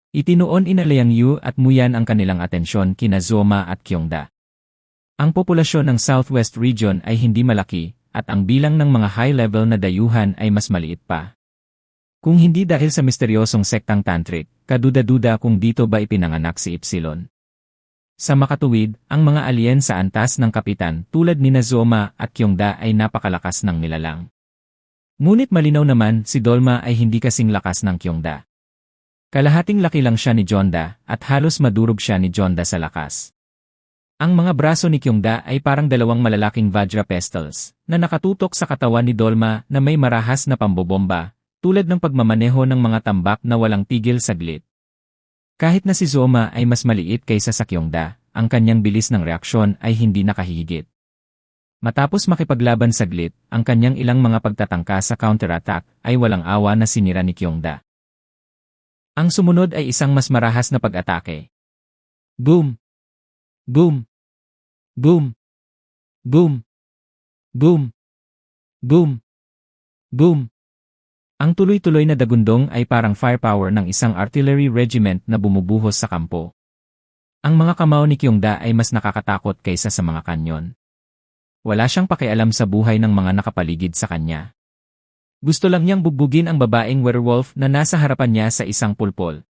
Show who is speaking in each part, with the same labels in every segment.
Speaker 1: Itinuon ina Liang Yu at Muyan ang kanilang atensyon kina Zoma at Kyongda. Ang populasyon ng Southwest Region ay hindi malaki, at ang bilang ng mga high-level na dayuhan ay mas maliit pa. Kung hindi dahil sa misteryosong sektang tantric, kaduda-duda kung dito ba ipinanganak si Epsilon. Sa makatuwid, ang mga alien sa antas ng kapitan tulad ni Zoma at Kyongda ay napakalakas ng nilalang. Ngunit malinaw naman si Dolma ay hindi kasing lakas ng Kyongda. Kalahating laki lang siya ni Jonda at halos madurog siya ni Jonda sa lakas. Ang mga braso ni Kyongda ay parang dalawang malalaking Vajra pistols na nakatutok sa katawan ni Dolma na may marahas na pambobomba, tulad ng pagmamaneho ng mga tambak na walang tigil saglit. Kahit na si Zoma ay mas maliit kaysa sa Kyongda, ang kanyang bilis ng reaksyon ay hindi nakahigit. Matapos makipaglaban saglit, ang kanyang ilang mga pagtatangka sa counterattack ay walang awa na sinira ni Kyongda. Ang sumunod ay isang mas marahas na pag-atake. Boom! Boom! Boom! Boom! Boom! Boom! Boom! Ang tuloy-tuloy na dagundong ay parang firepower ng isang artillery regiment na bumubuhos sa kampo. Ang mga kamao ni Kyongda ay mas nakakatakot kaysa sa mga kanyon. Wala siyang pakialam sa buhay ng mga nakapaligid sa kanya. Gusto lang niyang bugbugin ang babaeng werewolf na nasa harapan niya sa isang pulpol.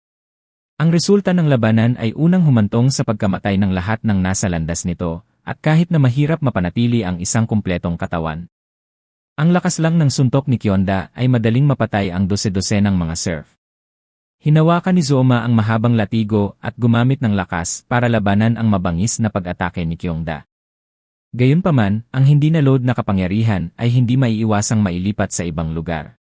Speaker 1: Ang resulta ng labanan ay unang humantong sa pagkamatay ng lahat ng nasa landas nito, at kahit na mahirap mapanatili ang isang kumpletong katawan. Ang lakas lang ng suntok ni Kyongda ay madaling mapatay ang dose-dosenang mga serf. Hinawakan ni Zoma ang mahabang latigo at gumamit ng lakas para labanan ang mabangis na pag-atake ni Kyongda. Gayunpaman, ang hindi na-load na kapangyarihan ay hindi maiiwasang mailipat sa ibang lugar.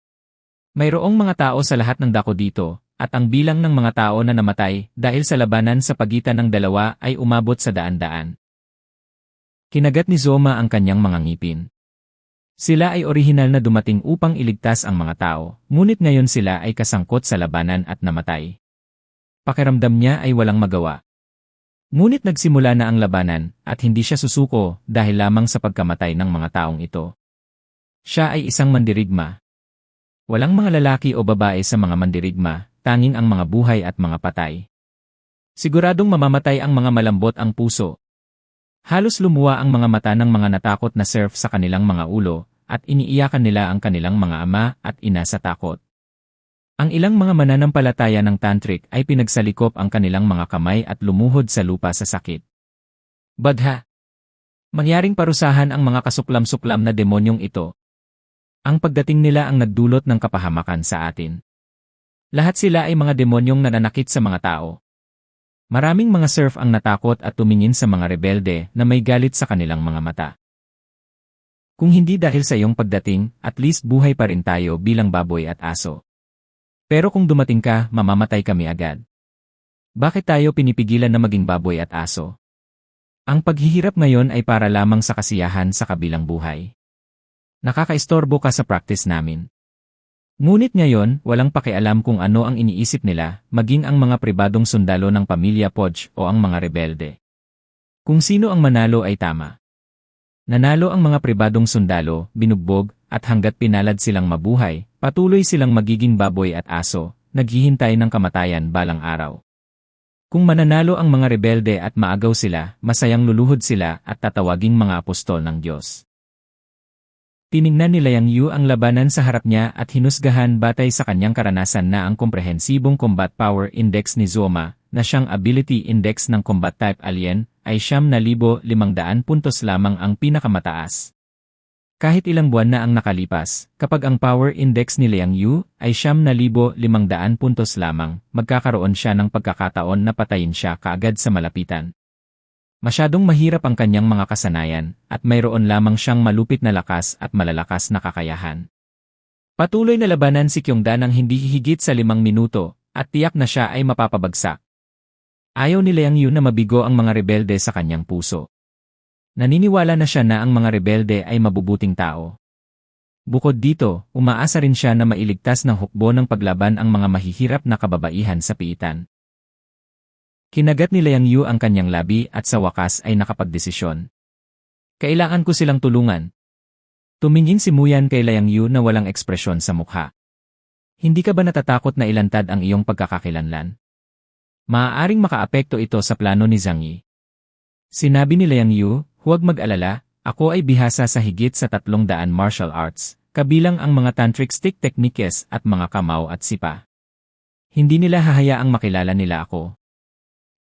Speaker 1: Mayroong mga tao sa lahat ng dako dito, at ang bilang ng mga tao na namatay dahil sa labanan sa pagitan ng dalawa ay umabot sa daan-daan. Kinagat ni Zoma ang kanyang mga ngipin. Sila ay orihinal na dumating upang iligtas ang mga tao, ngunit ngayon sila ay kasangkot sa labanan at namatay. Pakiramdam niya ay walang magawa. Ngunit nagsimula na ang labanan at hindi siya susuko dahil lamang sa pagkamatay ng mga taong ito. Siya ay isang mandirigma. Walang mga lalaki o babae sa mga mandirigma, tanging ang mga buhay at mga patay. Siguradong mamamatay ang mga malambot ang puso. Halos lumuwa ang mga mata ng mga natakot na serf sa kanilang mga ulo at iniiyakan nila ang kanilang mga ama at ina sa takot. Ang ilang mga mananampalataya ng tantric ay pinagsalikop ang kanilang mga kamay at lumuhod sa lupa sa sakit. Badha! Mangyaring parusahan ang mga kasuklam-suklam na demonyong ito. Ang pagdating nila ang nagdulot ng kapahamakan sa atin. Lahat sila ay mga demonyong nananakit sa mga tao. Maraming mga serf ang natakot at tumingin sa mga rebelde na may galit sa kanilang mga mata. Kung hindi dahil sa iyong pagdating, at least buhay pa rin tayo bilang baboy at aso. Pero kung dumating ka, mamamatay kami agad. Bakit tayo pinipigilan na maging baboy at aso? Ang paghihirap ngayon ay para lamang sa kasiyahan sa kabilang buhay. Nakakaistorbo ka sa practice namin. Ngunit ngayon, walang pakialam kung ano ang iniisip nila, maging ang mga pribadong sundalo ng pamilya Podge o ang mga rebelde. Kung sino ang manalo ay tama. Nanalo ang mga pribadong sundalo, binugbog, at hanggat pinalad silang mabuhay, patuloy silang magiging baboy at aso, naghihintay ng kamatayan balang araw. Kung mananalo ang mga rebelde at maagaw sila, masayang luluhod sila at tatawaging mga apostol ng Diyos. Tiningnan ni Liang Yu ang labanan sa harap niya at hinusgahan batay sa kanyang karanasan na ang komprehensibong combat power index ni Zoma, na siyang ability index ng combat type alien, ay 9,500 puntos lamang ang pinakamataas. Kahit ilang buwan na ang nakalipas, kapag ang power index ni Liang Yu ay 9,500 puntos lamang, magkakaroon siya ng pagkakataon na patayin siya kaagad sa malapitan. Masyadong mahirap ang kanyang mga kasanayan, at mayroon lamang siyang malupit na lakas at malalakas na kakayahan. Patuloy na labanan si Kyongda ng hindi higit sa 5 minuto, at tiyak na siya ay mapapabagsak. Ayaw ni Liang Yu na mabigo ang mga rebelde sa kanyang puso. Naniniwala na siya na ang mga rebelde ay mabubuting tao. Bukod dito, umaasa rin siya na mailigtas ng hukbo ng paglaban ang mga mahihirap na kababaihan sa piitan. Kinagat ni Liang Yu ang kanyang labi at sa wakas ay nakapagdesisyon. Kailangan ko silang tulungan. Tumingin si Muyan kay Liang Yu na walang ekspresyon sa mukha. Hindi ka ba natatakot na ilantad ang iyong pagkakakilanlan? Maaaring makaapekto ito sa plano ni Zhang Yi. Sinabi ni Liang Yu, huwag mag-alala, ako ay bihasa sa higit sa 300 martial arts, kabilang ang mga tantric stick techniques at mga kamao at sipa. Hindi nila hahayaang makilala nila ako.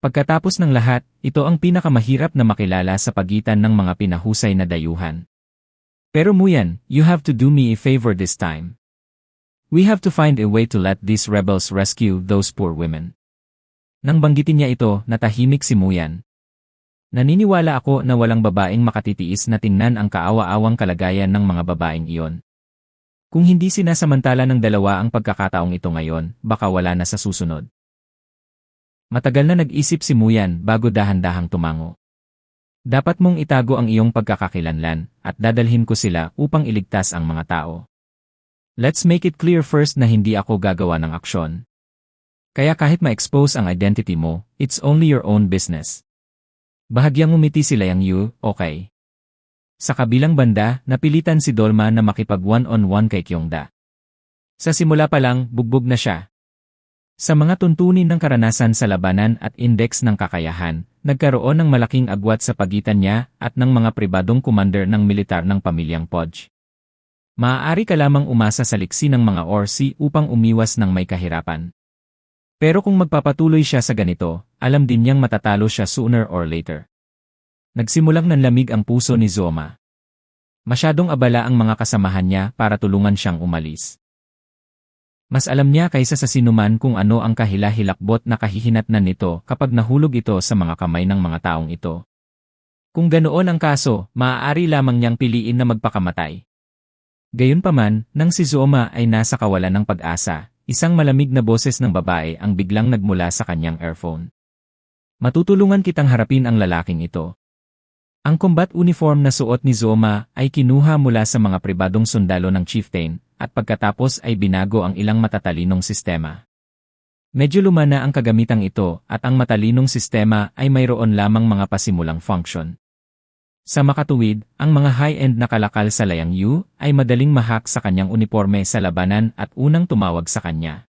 Speaker 1: Pagkatapos ng lahat, ito ang pinakamahirap na makilala sa pagitan ng mga pinahusay na dayuhan. Pero Muyan, you have to do me a favor this time. We have to find a way to let these rebels rescue those poor women. Nang banggitin niya ito, natahimik si Muyan. Naniniwala ako na walang babaeng makatitiis na tingnan ang kaawa-awang kalagayan ng mga babaeng iyon. Kung hindi sinasamantala ng dalawa ang pagkakataong ito ngayon, baka wala na sa susunod. Matagal na nag-isip si Muyan bago dahan-dahang tumango. Dapat mong itago ang iyong pagkakakilanlan at dadalhin ko sila upang iligtas ang mga tao. Let's make it clear first na hindi ako gagawa ng aksyon. Kaya kahit ma-expose ang identity mo, it's only your own business. Bahagyang umiti si Liang Yu, okay. Sa kabilang banda, napilitan si Dolma na makipag one-on-one kay Kyongda. Sa simula pa lang, bugbog na siya. Sa mga tuntunin ng karanasan sa labanan at indeks ng kakayahan, nagkaroon ng malaking agwat sa pagitan niya at ng mga pribadong commander ng militar ng pamilyang Podge. Maaari ka lamang umasa sa liksi ng mga Orsi upang umiwas ng may kahirapan. Pero kung magpapatuloy siya sa ganito, alam din niyang matatalo siya sooner or later. Nagsimulang nanlamig ang puso ni Zoma. Masyadong abala ang mga kasamahan niya para tulungan siyang umalis. Mas alam niya kaysa sa sinuman kung ano ang kahila-hilakbot na kahihinatnan nito kapag nahulog ito sa mga kamay ng mga taong ito. Kung ganoon ang kaso, maaari lamang niyang piliin na magpakamatay. Gayunpaman, nang si Zoma ay nasa kawalan ng pag-asa, isang malamig na boses ng babae ang biglang nagmula sa kanyang earphone. Matutulungan kitang harapin ang lalaking ito. Ang combat uniform na suot ni Zoma ay kinuha mula sa mga pribadong sundalo ng chieftain, at pagkatapos ay binago ang ilang matatalinong sistema. Medyo lumana ang kagamitang ito at ang matalinong sistema ay mayroon lamang mga pasimulang function. Sa makatuwid, ang mga high-end na kalakal sa Liang Yu ay madaling mahak sa kanyang uniforme sa labanan at unang tumawag sa kanya.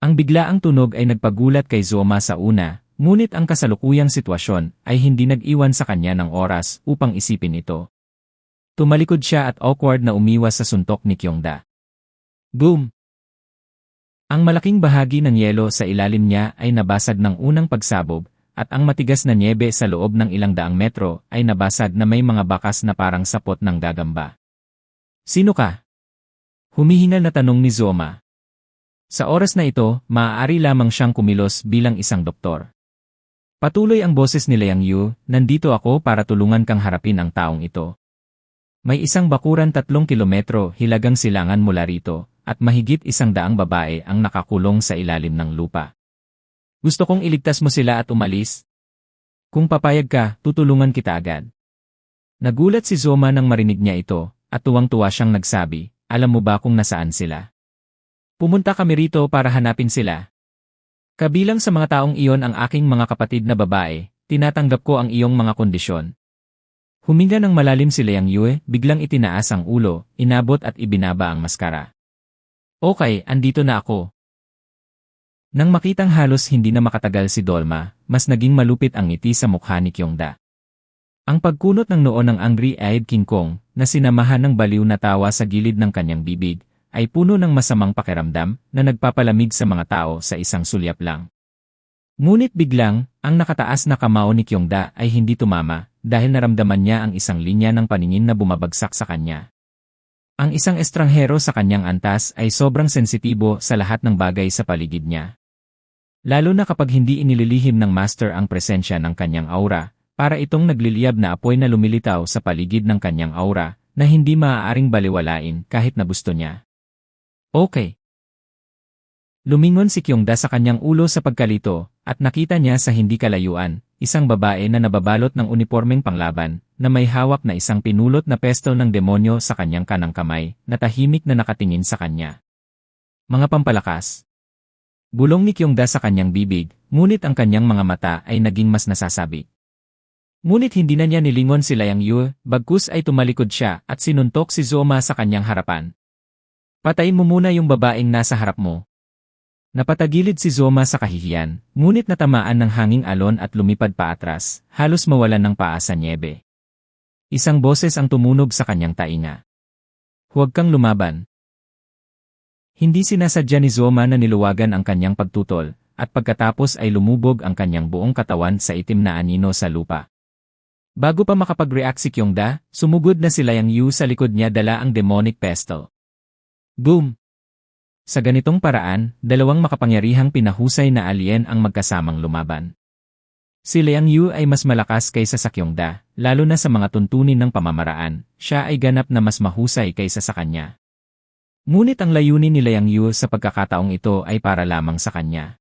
Speaker 1: Ang biglaang tunog ay nagpagulat kay Zoma sa una, ngunit ang kasalukuyang sitwasyon ay hindi nag-iwan sa kanya ng oras upang isipin ito. Tumalikod siya at awkward na umiwas sa suntok ni Kyongda. Boom! Ang malaking bahagi ng yelo sa ilalim niya ay nabasag ng unang pagsabog, at ang matigas na nyebe sa loob ng ilang daang metro ay nabasag na may mga bakas na parang sapot ng gagamba. Sino ka? Humihingal na tanong ni Zoma. Sa oras na ito, maaari lamang siyang kumilos bilang isang doktor. Patuloy ang boses ni Liang Yu, nandito ako para tulungan kang harapin ang taong ito. May isang bakuran 3 kilometro hilagang silangan mula rito, at mahigit 100 babae ang nakakulong sa ilalim ng lupa. Gusto kong iligtas mo sila at umalis? Kung papayag ka, tutulungan kita agad. Nagulat si Zoma nang marinig niya ito, at tuwang-tuwa siyang nagsabi, alam mo ba kung nasaan sila? Pumunta kami rito para hanapin sila. Kabilang sa mga taong iyon ang aking mga kapatid na babae, tinatanggap ko ang iyong mga kondisyon. Huminga ng malalim si Liang Yu, biglang itinaas ang ulo, inabot at ibinaba ang maskara. Okay, andito na ako. Nang makitang halos hindi na makatagal si Dolma, mas naging malupit ang ngiti sa mukha ni Kyongda. Ang pagkunot ng noo ng angry-eyed King Kong, na sinamahan ng baliw na tawa sa gilid ng kanyang bibig, ay puno ng masamang pakiramdam na nagpapalamig sa mga tao sa isang sulyap lang. Ngunit biglang, ang nakataas na kamao ni Kyongda ay hindi tumama, dahil naramdaman niya ang isang linya ng paningin na bumabagsak sa kanya. Ang isang estranghero sa kanyang antas ay sobrang sensitibo sa lahat ng bagay sa paligid niya. Lalo na kapag hindi inililihim ng master ang presensya ng kanyang aura, para itong nagliliyab na apoy na lumilitaw sa paligid ng kanyang aura, na hindi maaaring baliwalain kahit na gusto niya. Okay. Lumingon si Kyongda sa kanyang ulo sa pagkalito, at nakita niya sa hindi kalayuan, isang babae na nababalot ng unipormeng panglaban, na may hawak na isang pinulot na pestol ng demonyo sa kanyang kanang kamay, na tahimik na nakatingin sa kanya. Mga pampalakas. Bulong ni Kyongda sa kanyang bibig, ngunit ang kanyang mga mata ay naging mas nasasabi. Ngunit hindi na niya nilingon si Liang Yu, bagkus ay tumalikod siya at sinuntok si Zoma sa kanyang harapan. Patayin mo muna yung babaeng nasa harap mo. Napatagilid si Zoma sa kahihiyan, ngunit natamaan ng hanging alon at lumipad paatras, halos mawalan ng paa sa nyebe. Isang boses ang tumunog sa kanyang tainga. Huwag kang lumaban. Hindi sinasadya ni Zoma na niluwagan ang kanyang pagtutol, at pagkatapos ay lumubog ang kanyang buong katawan sa itim na anino sa lupa. Bago pa makapag-react si Kyongda, sumugod na si Liang Yu sa likod niya dala ang demonic pestle. Boom! Sa ganitong paraan, dalawang makapangyarihang pinahusay na alien ang magkasamang lumaban. Si Liang Yu ay mas malakas kaysa sa Kyongda, lalo na sa mga tuntunin ng pamamaraan, siya ay ganap na mas mahusay kaysa sa kanya. Ngunit ang layunin ni Liang Yu sa pagkakataong ito ay para lamang sa kanya.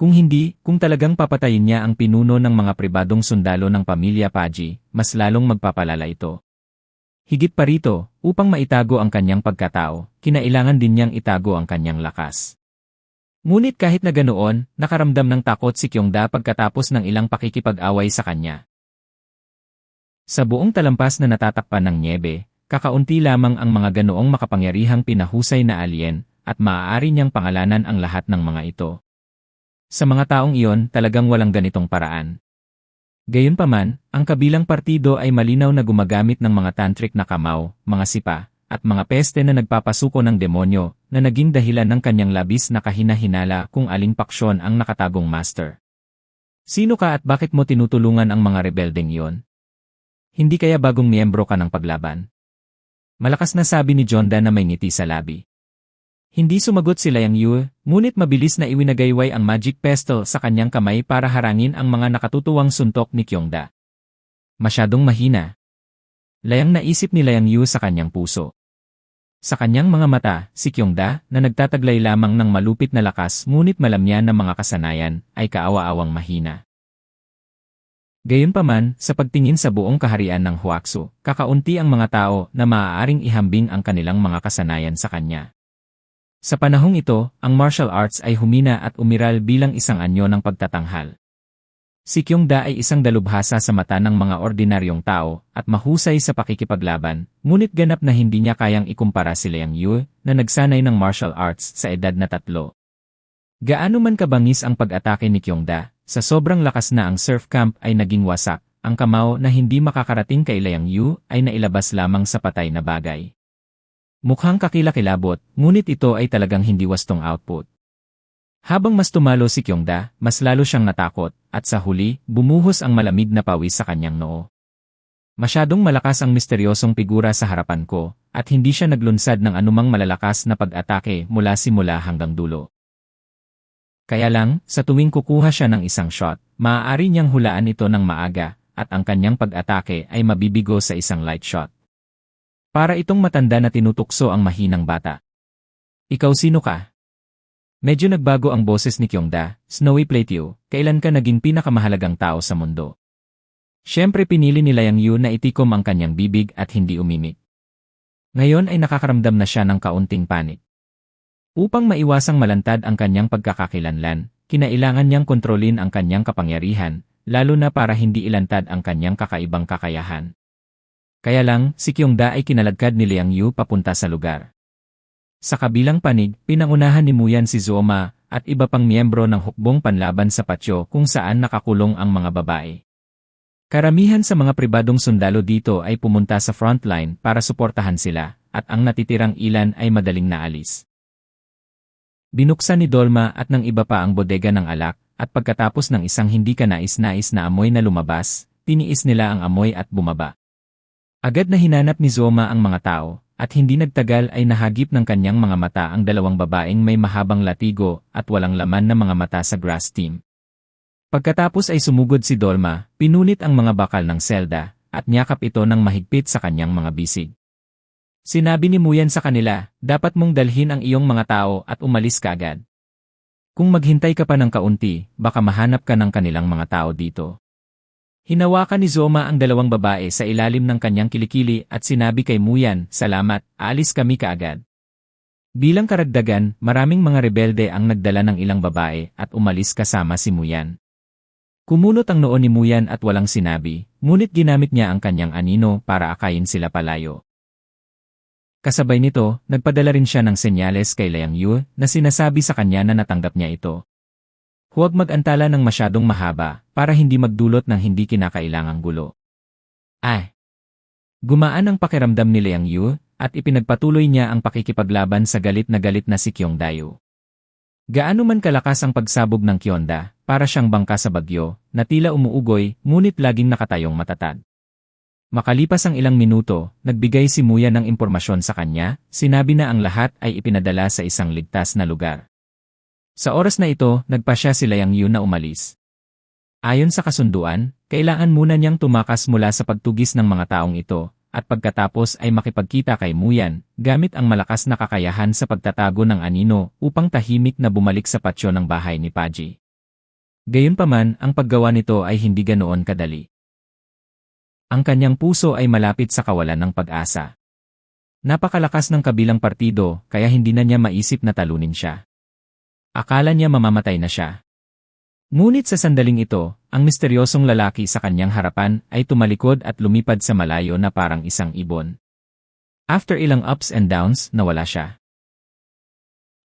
Speaker 1: Kung talagang papatayin niya ang pinuno ng mga pribadong sundalo ng pamilya Paji, mas lalong magpapalala ito. Higit pa rito, upang maitago ang kanyang pagkatao, kinailangan din niyang itago ang kanyang lakas. Ngunit kahit na ganoon, nakaramdam ng takot si Kyongda pagkatapos ng ilang pakikipag-away sa kanya. Sa buong talampas na natatakpan ng nyebe, kakaunti lamang ang mga ganoong makapangyarihang pinahusay na alien, at maaari niyang pangalanan ang lahat ng mga ito. Sa mga taong iyon, talagang walang ganitong paraan. Gayunpaman, ang kabilang partido ay malinaw na gumagamit ng mga tantric na kamao, mga sipa, at mga peste na nagpapasuko ng demonyo, na naging dahilan ng kanyang labis na kahina-hinala kung aling paksyon ang nakatagong master. Sino ka at bakit mo tinutulungan ang mga rebeldeng iyon? Hindi kaya bagong miyembro ka ng paglaban? Malakas na sabi ni Jonda na may ngiti sa labi. Hindi sumagot si Liang Yu, ngunit mabilis na iwinagayway ang magic pestle sa kanyang kamay para harangin ang mga nakatutuwang suntok ni Kyongda. Masyadong mahina. Layang naisip ni Liang Yu sa kanyang puso. Sa kanyang mga mata, si Kyongda, na nagtataglay lamang ng malupit na lakas ngunit malamya ng mga kasanayan, ay kaawa-awang mahina. Gayunpaman, sa pagtingin sa buong kaharian ng Huaxu, kakaunti ang mga tao na maaaring ihambing ang kanilang mga kasanayan sa kanya. Sa panahong ito, ang martial arts ay humina at umiral bilang isang anyo ng pagtatanghal. Si Kyongda ay isang dalubhasa sa mata ng mga ordinaryong tao at mahusay sa pakikipaglaban, ngunit ganap na hindi niya kayang ikumpara si Liang Yu na nagsanay ng martial arts sa edad na 3. Gaano man kabangis ang pag-atake ni Kyongda, sa sobrang lakas na ang surf camp ay naging wasak, ang kamao na hindi makakarating kay Liang Yu ay nailabas lamang sa patay na bagay. Mukhang kakilakilabot, ngunit ito ay talagang hindi wastong output. Habang mas tumalo si Kyongda, mas lalo siyang natakot, at sa huli, bumuhos ang malamig na pawis sa kanyang noo. Masyadong malakas ang misteryosong figura sa harapan ko, at hindi siya naglunsad ng anumang malalakas na pag-atake mula simula hanggang dulo. Kaya lang, sa tuwing kukuha siya ng isang shot, maaari niyang hulaan ito ng maaga, at ang kanyang pag-atake ay mabibigo sa isang light shot. Para itong matanda na tinutukso ang mahinang bata. Ikaw sino ka? Medyo nagbago ang boses ni Kyongda, Snowy Plateau, kailan ka naging pinakamahalagang tao sa mundo? Siyempre pinili ni Liang Yu na itikom ang kanyang bibig at hindi umimik. Ngayon ay nakakaramdam na siya ng kaunting panik. Upang maiwasang malantad ang kanyang pagkakakilanlan, kinailangan niyang kontrolin ang kanyang kapangyarihan, lalo na para hindi ilantad ang kanyang kakaibang kakayahan. Kaya lang, si Kyongda ay kinaladkad ni Liang Yu papunta sa lugar. Sa kabilang panig, pinangunahan ni Muyan si Zoma at iba pang miyembro ng hukbong panlaban sa patio kung saan nakakulong ang mga babae. Karamihan sa mga pribadong sundalo dito ay pumunta sa frontline para suportahan sila, at ang natitirang ilan ay madaling naalis. Binuksan ni Dolma at ng iba pa ang bodega ng alak, at pagkatapos ng isang hindi kanais-nais na amoy na lumabas, tiniis nila ang amoy at bumaba. Agad na hinanap ni Zoma ang mga tao, at hindi nagtagal ay nahagip ng kanyang mga mata ang dalawang babaeng may mahabang latigo at walang laman na mga mata sa grass team. Pagkatapos ay sumugod si Dolma, pinunit ang mga bakal ng selda, at niyakap ito ng mahigpit sa kanyang mga bisig. Sinabi ni Muyan sa kanila, dapat mong dalhin ang iyong mga tao at umalis kaagad. Kung maghintay ka pa ng kaunti, baka mahanap ka ng kanilang mga tao dito. Hinawakan ni Zoma ang dalawang babae sa ilalim ng kanyang kilikili at sinabi kay Muyan, salamat, aalis kami kaagad. Bilang karagdagan, maraming mga rebelde ang nagdala ng ilang babae at umalis kasama si Muyan. Kumunot ang noo ni Muyan at walang sinabi, ngunit ginamit niya ang kanyang anino para akayin sila palayo. Kasabay nito, nagpadala rin siya ng senyales kay Liang Yu na sinasabi sa kanya na natanggap niya ito. Huwag mag-antala ng masyadong mahaba para hindi magdulot ng hindi kinakailangang gulo. Gumaan ang pakiramdam ni Liang Yu at ipinagpatuloy niya ang pakikipaglaban sa galit na si Kyongda. Gaano man kalakas ang pagsabog ng Kyongda, para siyang bangka sa bagyo na tila umuugoy ngunit laging nakatayong matatag. Makalipas ang ilang minuto, nagbigay si Muyan ng impormasyon sa kanya, sinabi na ang lahat ay ipinadala sa isang ligtas na lugar. Sa oras na ito, nagpasya si Liang Yu na umalis. Ayon sa kasunduan, kailangan muna niyang tumakas mula sa pagtugis ng mga taong ito, at pagkatapos ay makipagkita kay Muyan, gamit ang malakas na kakayahan sa pagtatago ng anino upang tahimik na bumalik sa patio ng bahay ni Paji. Gayunpaman, ang paggawa nito ay hindi ganoon kadali. Ang kanyang puso ay malapit sa kawalan ng pag-asa. Napakalakas ng kabilang partido kaya hindi na niya maisip na talunin siya. Akala niya mamamatay na siya. Ngunit sa sandaling ito, ang misteryosong lalaki sa kanyang harapan ay tumalikod at lumipad sa malayo na parang isang ibon. After ilang ups and downs, nawala siya.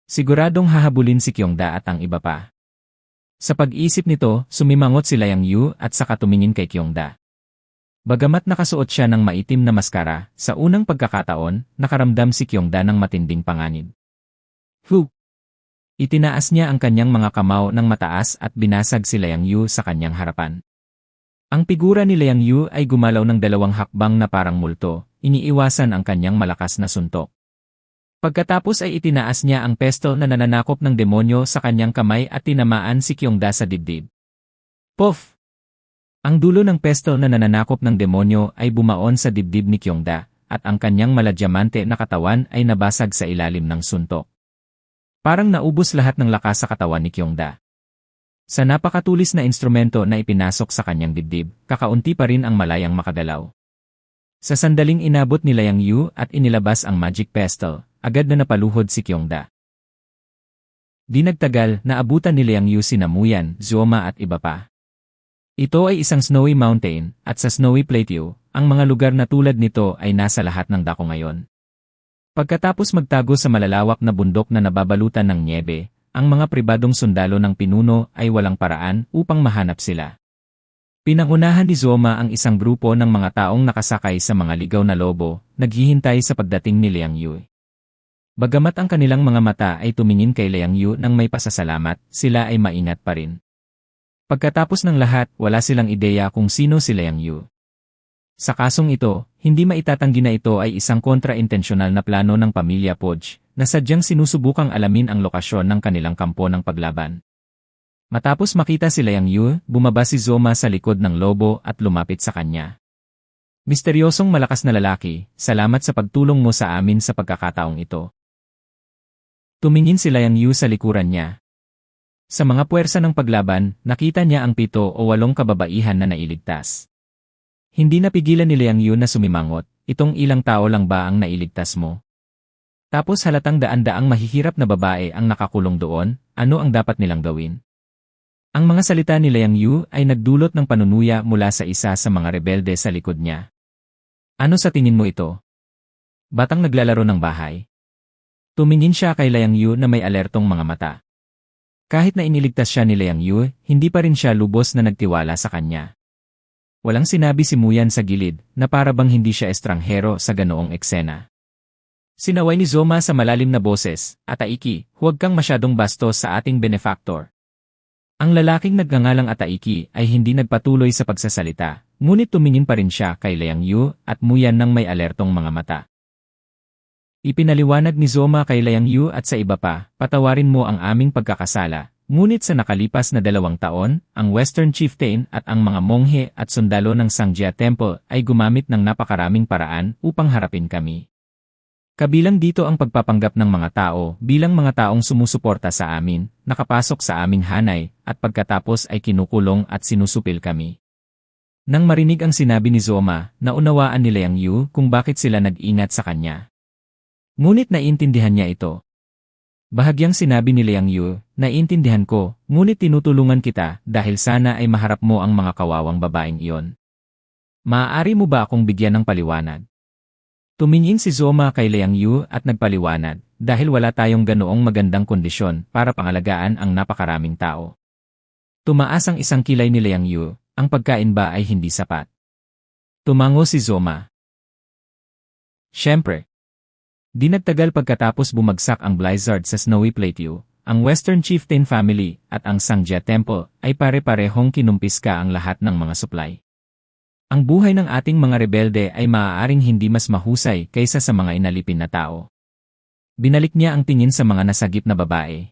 Speaker 1: Siguradong hahabulin si Kyongda at ang iba pa. Sa pag-isip nito, sumimangot si Liang Yu at saka tumingin kay Kyongda. Bagamat nakasuot siya ng maitim na maskara, sa unang pagkakataon, nakaramdam si Kyongda ng matinding panganib. Itinaas niya ang kanyang mga kamao ng mataas at binasag si Liang Yu sa kanyang harapan. Ang figura ni Liang Yu ay gumalaw ng dalawang hakbang na parang multo, iniiwasan ang kanyang malakas na suntok. Pagkatapos ay itinaas niya ang pestol na nananakop ng demonyo sa kanyang kamay at tinamaan si Kyongda sa dibdib. Puff! Ang dulo ng pestol na nananakop ng demonyo ay bumaon sa dibdib ni Kyongda, at ang kanyang maladyamante na katawan ay nabasag sa ilalim ng suntok. Parang naubos lahat ng lakas sa katawan ni Kyongda. Sa napakatulis na instrumento na ipinasok sa kanyang dibdib, kakaunti pa rin ang malayang makagalaw. Sa sandaling inabot ni Liang Yu at inilabas ang magic pestol, agad na napaluhod si Kyongda. Di nagtagal, naabutan ni Liang Yu sina Muyan, Zoma at iba pa. Ito ay isang snowy mountain, at sa snowy plateau, ang mga lugar na tulad nito ay nasa lahat ng dako ngayon. Pagkatapos magtago sa malalawak na bundok na nababalutan ng nyebe, ang mga pribadong sundalo ng pinuno ay walang paraan upang mahanap sila. Pinangunahan ni Zoma ang isang grupo ng mga taong nakasakay sa mga ligaw na lobo, naghihintay sa pagdating ni Liang Yu. Bagamat ang kanilang mga mata ay tumingin kay Liang Yu nang may pasasalamat, sila ay maingat pa rin. Pagkatapos ng lahat, wala silang ideya kung sino si Liang Yu. Sa kasong ito, hindi maitatanggi na ito ay isang kontra-intensyonal na plano ng pamilya Podge, na sadyang sinusubukang alamin ang lokasyon ng kanilang kampo ng paglaban. Matapos makita si Liang Yu, bumaba si Zoma sa likod ng lobo at lumapit sa kanya. Misteryosong malakas na lalaki, salamat sa pagtulong mo sa amin sa pagkakataong ito. Tumingin si Liang Yu sa likuran niya. Sa mga puwersa ng paglaban, nakita niya ang 7 o 8 kababaihan na nailigtas. Hindi napigilan ni Liang Yu na sumimangot, itong ilang tao lang ba ang nailigtas mo? Tapos halatang daan-daang mahihirap na babae ang nakakulong doon, ano ang dapat nilang gawin? Ang mga salita ni Liang Yu ay nagdulot ng panunuya mula sa isa sa mga rebelde sa likod niya. Ano sa tingin mo ito? Batang naglalaro ng bahay. Tumingin siya kay Liang Yu na may alertong mga mata. Kahit na iniligtas siya ni Liang Yu, hindi pa rin siya lubos na nagtiwala sa kanya. Walang sinabi si Muyan sa gilid na para bang hindi siya estranghero sa ganoong eksena. Sinaway ni Zoma sa malalim na boses, Ataiki, huwag kang masyadong bastos sa ating benefactor. Ang lalaking nagngangalang Ataiki ay hindi nagpatuloy sa pagsasalita, ngunit tumingin pa rin siya kay Liang Yu at Muyan ng may alertong mga mata. Ipinaliwanag ni Zoma kay Liang Yu at sa iba pa, patawarin mo ang aming pagkakasala, ngunit sa nakalipas na 2 taon, ang Western Chieftain at ang mga monghe at sundalo ng Sangjia Temple ay gumamit ng napakaraming paraan upang harapin kami. Kabilang dito ang pagpapanggap ng mga tao bilang mga taong sumusuporta sa amin, nakapasok sa aming hanay, at pagkatapos ay kinukulong at sinusupil kami. Nang marinig ang sinabi ni Zoma, naunawaan ni Liang Yu kung bakit sila nag-ingat sa kanya. Ngunit naiintindihan niya ito. Bahagyang sinabi ni Liang Yu, naiintindihan ko, ngunit tinutulungan kita dahil sana ay maharap mo ang mga kawawang babaeng iyon. Maaari mo ba akong bigyan ng paliwanag? Tumingin si Zoma kay Liang Yu at nagpaliwanag, dahil wala tayong ganoong magandang kondisyon para pangalagaan ang napakaraming tao. Tumaas ang isang kilay ni Liang Yu, ang pagkain ba ay hindi sapat? Tumango si Zoma. Siyempre. Di nagtagal pagkatapos bumagsak ang blizzard sa Snowy Plateau, ang Western Chieftain Family at ang Sangjia Temple ay pare-parehong kinumpiska ang lahat ng mga supply. Ang buhay ng ating mga rebelde ay maaaring hindi mas mahusay kaysa sa mga inalipin na tao. Binalik niya ang tingin sa mga nasagip na babae.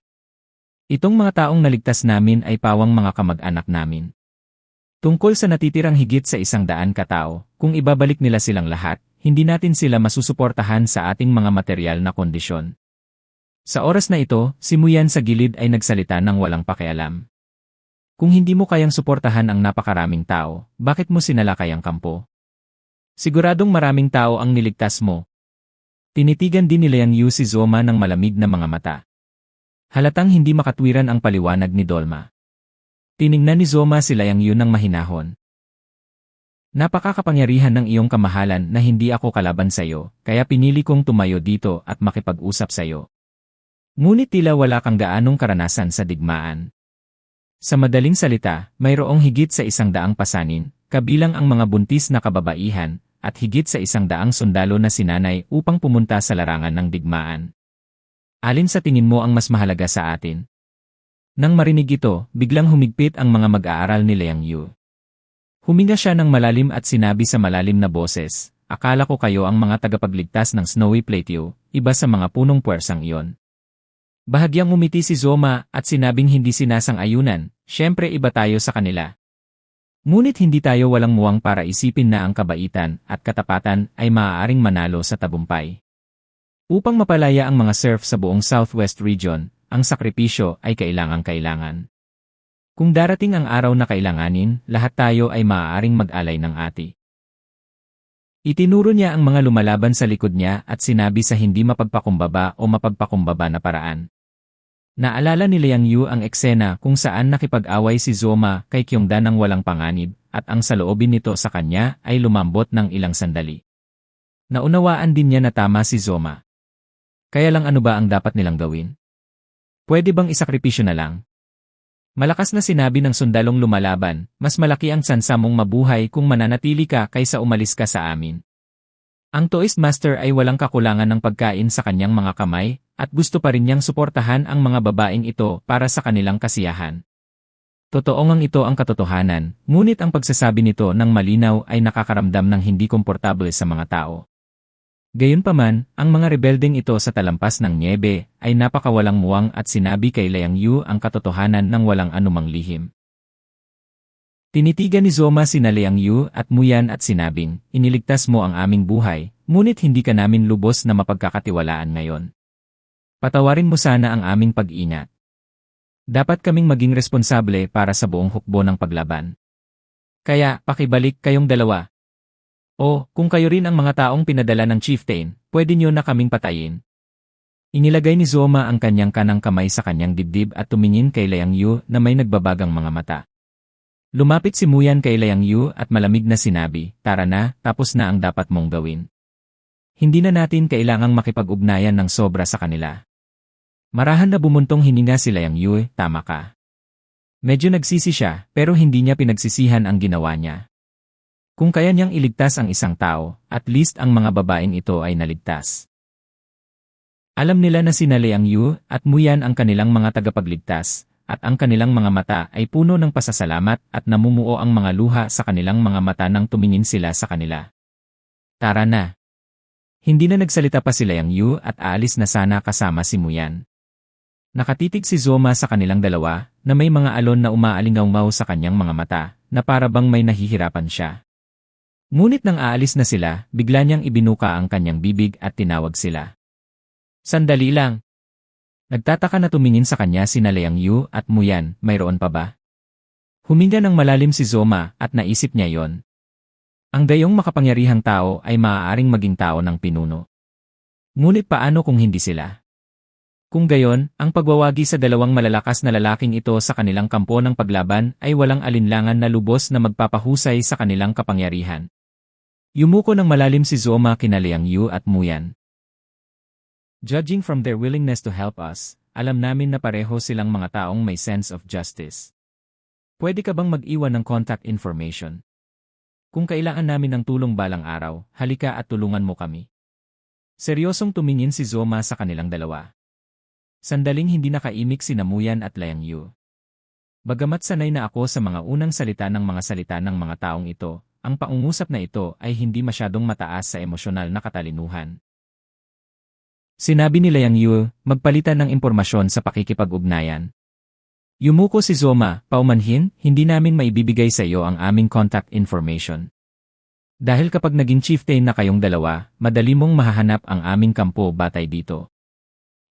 Speaker 1: Itong mga taong naligtas namin ay pawang mga kamag-anak namin. Tungkol sa natitirang higit sa 100 katao, kung ibabalik nila silang lahat, hindi natin sila masusuportahan sa ating mga material na kondisyon. Sa oras na ito, si Muyan sa gilid ay nagsalita ng walang pakialam. Kung hindi mo kayang suportahan ang napakaraming tao, bakit mo sinalakay ang kampo? Siguradong maraming tao ang niligtas mo. Tinitigan din ni Liang Yu si Zoma ng malamig na mga mata. Halatang hindi makatwiran ang paliwanag ni Dolma. Tiningnan ni Zoma si Liang Yu ng mahinahon. Napakakapangyarihan ng iyong kamahalan na hindi ako kalaban sa iyo, kaya pinili kong tumayo dito at makipag-usap sa iyo. Ngunit tila wala kang gaanong karanasan sa digmaan. Sa madaling salita, mayroong higit sa 100 pasanin, kabilang ang mga buntis na kababaihan, at higit sa 100 sundalo na sinanay upang pumunta sa larangan ng digmaan. Alin sa tingin mo ang mas mahalaga sa atin? Nang marinig ito, biglang humigpit ang mga mag-aaral ni Liang Yu. Huminga siya ng malalim at sinabi sa malalim na boses, akala ko kayo ang mga tagapagligtas ng Snowy Plateau, iba sa mga punong puwersang iyon. Bahagyang umiti si Zoma at sinabing hindi sinasang-ayunan, syempre iba tayo sa kanila. Ngunit hindi tayo walang muwang para isipin na ang kabaitan at katapatan ay maaaring manalo sa tabumpay. Upang mapalaya ang mga serf sa buong Southwest Region, ang sakripisyo ay kailangang-kailangan. Kung darating ang araw na kailanganin, lahat tayo ay maaaring mag-alay ng ati. Itinuro niya ang mga lumalaban sa likod niya at sinabi sa hindi mapagpakumbaba o mapagpakumbaba na paraan. Naalala ni Liang Yu ang eksena kung saan nakipag-away si Zoma kay Kyongda ng walang panganib at ang saloobin nito sa kanya ay lumambot ng ilang sandali. Naunawaan din niya na tama si Zoma. Kaya lang ano ba ang dapat nilang gawin? Pwede bang isakripisyo na lang? Malakas na sinabi ng sundalong lumalaban, mas malaki ang tsansa mong mabuhay kung mananatili ka kaysa umalis ka sa amin. Ang Toist Master ay walang kakulangan ng pagkain sa kanyang mga kamay, at gusto pa rin niyang suportahan ang mga babaeng ito para sa kanilang kasiyahan. Totoo ngang ito ang katotohanan, ngunit ang pagsasabi nito ng malinaw ay nakakaramdam ng hindi komportable sa mga tao. Gayunpaman, ang mga rebeldeng ito sa talampas ng nyebe ay napakawalang muwang at sinabi kay Liang Yu ang katotohanan ng walang anumang lihim. Tinitigan ni Zoma sina Liang Yu at Muyan at sinabing, iniligtas mo ang aming buhay, ngunit hindi ka namin lubos na mapagkakatiwalaan ngayon. Patawarin mo sana ang aming pag-ingat. Dapat kaming maging responsable para sa buong hukbo ng paglaban. Kaya, pakibalik kayong dalawa. O, kung kayo rin ang mga taong pinadala ng chieftain, pwede niyo na kaming patayin. Inilagay ni Zoma ang kanyang kanang kamay sa kanyang dibdib at tumingin kay Liang Yu na may nagbabagang mga mata. Lumapit si Muyan kay Liang Yu at malamig na sinabi, tara na, tapos na ang dapat mong gawin. Hindi na natin kailangang makipag-ugnayan ng sobra sa kanila. Marahan na bumuntong hininga si Liang Yu, tama ka. Medyo nagsisi siya, pero hindi niya pinagsisihan ang ginawa niya. Kung kaya niyang iligtas ang isang tao, at least ang mga babaeng ito ay naligtas. Alam nila na sina Liang Yu at Muyan ang kanilang mga tagapagligtas, at ang kanilang mga mata ay puno ng pasasalamat at namumuo ang mga luha sa kanilang mga mata nang tumingin sila sa kanila. Tara na. Hindi na nagsalita pa si Liang Yu at aalis na sana kasama si Muyan. Nakatitig si Zoma sa kanilang dalawa na may mga alon na umaalingaw sa kanyang mga mata na para bang may nahihirapan siya. Ngunit nang aalis na sila, bigla niyang ibinuka ang kanyang bibig at tinawag sila. Sandali lang. Nagtataka na tumingin sa kanya sina Liang Yu at Muyan, mayroon pa ba? Huminga ng malalim si Zoma at naisip niya yon. Ang gayong makapangyarihang tao ay maaaring maging tao ng pinuno. Ngunit paano kung hindi sila? Kung gayon, ang pagwawagi sa dalawang malalakas na lalaking ito sa kanilang kampo ng paglaban ay walang alinlangan na lubos na magpapahusay sa kanilang kapangyarihan. Yumuko ng malalim si Zoma kina Liang Yu at Muyan. Judging from their willingness to help us, alam namin na pareho silang mga taong may sense of justice. Pwede ka bang mag-iwan ng contact information? Kung kailangan namin ng tulong balang araw, halika at tulungan mo kami. Seryosong tumingin si Zoma sa kanilang dalawa. Sandaling hindi nakaimik si Muyan at Liang Yu. Bagamat sanay na ako sa mga unang salita ng mga taong ito, ang pangungusap na ito ay hindi masyadong mataas sa emosyonal na katalinuhan. Sinabi ni Liang Yu, magpalitan ng impormasyon sa pakikipag-ugnayan. Yumuko si Zoma, paumanhin, hindi namin maibibigay sa iyo ang aming contact information. Dahil kapag naging chieftain na kayong dalawa, madali mong mahahanap ang aming kampo batay dito.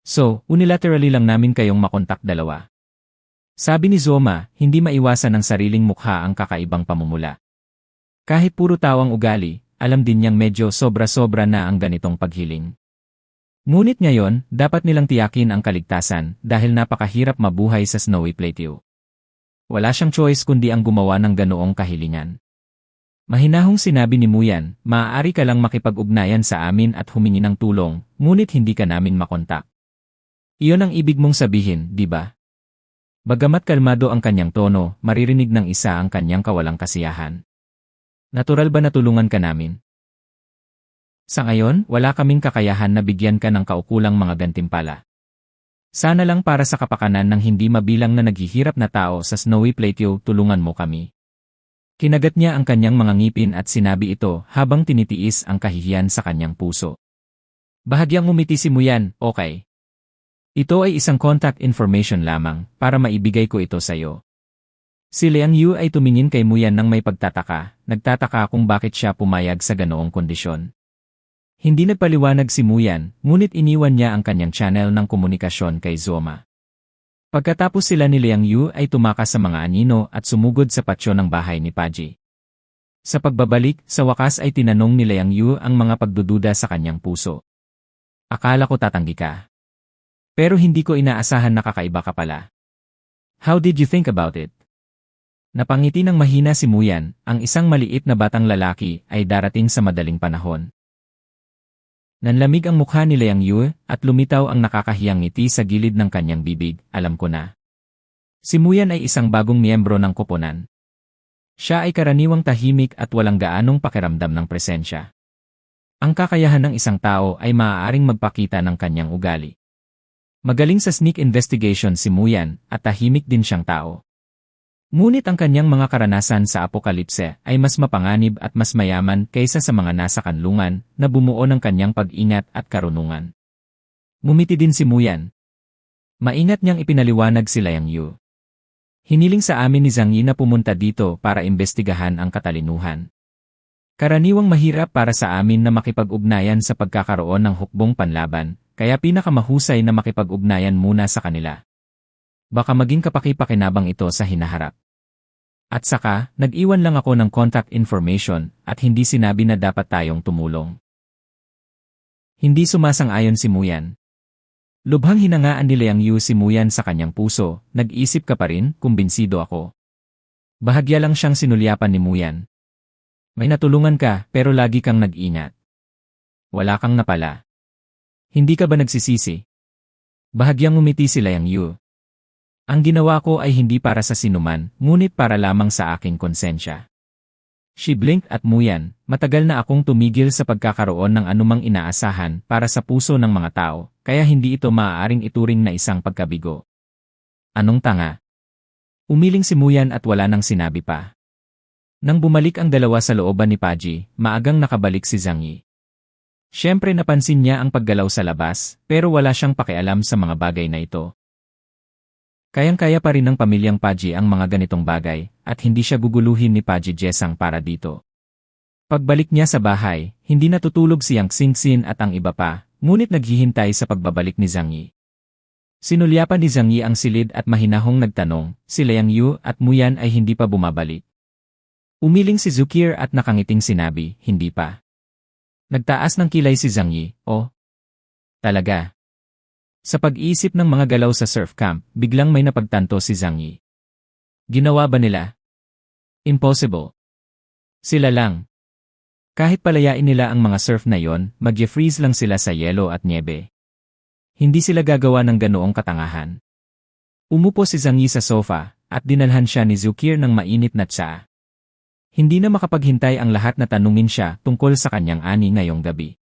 Speaker 1: So, unilaterally lang namin kayong makontak dalawa. Sabi ni Zoma, hindi maiwasan ng sariling mukha ang kakaibang pamumula. Kahit puro tao ang ugali, alam din niyang medyo sobra-sobra na ang ganitong paghiling. Ngunit ngayon, dapat nilang tiyakin ang kaligtasan dahil napakahirap mabuhay sa Snowy Plateau. Wala siyang choice kundi ang gumawa ng ganoong kahilingan. Mahinahong sinabi ni Muyan, maaari ka lang makipag-ugnayan sa amin at humingi ng tulong, ngunit hindi ka namin makontak. Iyon ang ibig mong sabihin, di ba? Bagamat kalmado ang kanyang tono, maririnig ng isa ang kanyang kawalang kasiyahan. Natural ba na tulungan ka namin? Sa ngayon, wala kaming kakayahan na bigyan ka ng kaukulang mga gantimpala. Sana lang para sa kapakanan ng hindi mabilang na naghihirap na tao sa Snowy Plateau, tulungan mo kami. Kinagat niya ang kanyang mga ngipin at sinabi ito habang tinitiis ang kahihiyan sa kanyang puso. Bahagyang umiti si Muyan, okay. Ito ay isang contact information lamang para maibigay ko ito sa iyo. Si Liang Yu ay tumingin kay Muyan ng may pagtataka, nagtataka kung bakit siya pumayag sa ganoong kondisyon. Hindi nagpaliwanag si Muyan, ngunit iniwan niya ang kanyang channel ng komunikasyon kay Zoma. Pagkatapos sila ni Liang Yu ay tumakas sa mga anino at sumugod sa patsyo ng bahay ni Paji. Sa pagbabalik, sa wakas ay tinanong ni Liang Yu ang mga pagdududa sa kanyang puso. Akala ko tatanggi ka. Pero hindi ko inaasahan na kakaiba ka pala. How did you think about it? Napangiti ng mahina si Muyan, ang isang maliit na batang lalaki ay darating sa madaling panahon. Nanlamig ang mukha ni Liang Yu at lumitaw ang nakakahiyang ngiti sa gilid ng kanyang bibig, alam ko na. Si Muyan ay isang bagong miyembro ng koponan. Siya ay karaniwang tahimik at walang gaanong pakiramdam ng presensya. Ang kakayahan ng isang tao ay maaaring magpakita ng kanyang ugali. Magaling sa sneak investigation si Muyan at tahimik din siyang tao. Ngunit ang kanyang mga karanasan sa apokalipse ay mas mapanganib at mas mayaman kaysa sa mga nasa kanlungan na bumuo ng kanyang pag-ingat at karunungan. Ngumiti din si Muyan. Maingat niyang ipinaliwanag si Liang Yu. Hiniling sa amin ni Zhang Yi na pumunta dito para imbestigahan ang katalinuhan. Karaniwang mahirap para sa amin na makipag-ugnayan sa pagkakaroon ng hukbong panlaban, kaya pinakamahusay na makipag-ugnayan muna sa kanila. Baka maging kapaki-pakinabang ito sa hinaharap. At saka, nag-iwan lang ako ng contact information at hindi sinabi na dapat tayong tumulong. Hindi sumasang-ayon si Muyan. Lubhang hinangaan ni Liang Yu si Muyan sa kanyang puso, nag-isip ka pa rin, kumbinsido ako. Bahagya lang siyang sinulyapan ni Muyan. May natulungan ka pero lagi kang nag-ingat. Wala kang napala. Hindi ka ba nagsisisi? Bahagyang umiti si Liang Yu. Ang ginawa ko ay hindi para sa sinuman, ngunit para lamang sa aking konsensya. She blinked at Muyan, matagal na akong tumigil sa pagkakaroon ng anumang inaasahan para sa puso ng mga tao, kaya hindi ito maaaring ituring na isang pagkabigo. Anong tanga? Umiling si Muyan at wala nang sinabi pa. Nang bumalik ang dalawa sa looban ni Paji, maagang nakabalik si Zhang Yi. Siyempre napansin niya ang paggalaw sa labas, pero wala siyang pakialam sa mga bagay na ito. Kayang-kaya pa rin ng pamilyang Paji ang mga ganitong bagay, at hindi siya guguluhin ni Paji Jesang para dito. Pagbalik niya sa bahay, hindi natutulog si Yang Xingxin at ang iba pa, ngunit naghihintay sa pagbabalik ni Zhang Yi. Sinulyapan ni Zhang Yi ang silid at mahinahong nagtanong, si Liang Yu at Muyan ay hindi pa bumabalik. Umiling si Zukir at nakangiting sinabi, hindi pa. Nagtaas ng kilay si Zhang Yi, oh. Talaga. Sa pag-iisip ng mga galaw sa surf camp, biglang may napagtanto si Zhang Yi. Ginawa ba nila? Impossible. Sila lang. Kahit palayain nila ang mga surf na yon, mag-freeze lang sila sa yelo at niebe. Hindi sila gagawa ng ganoong katangahan. Umupo si Zhang Yi sa sofa, at dinalhan siya ni Zukir ng mainit na tsa. Hindi na makapaghintay ang lahat na tanungin siya tungkol sa kanyang ani ngayong gabi.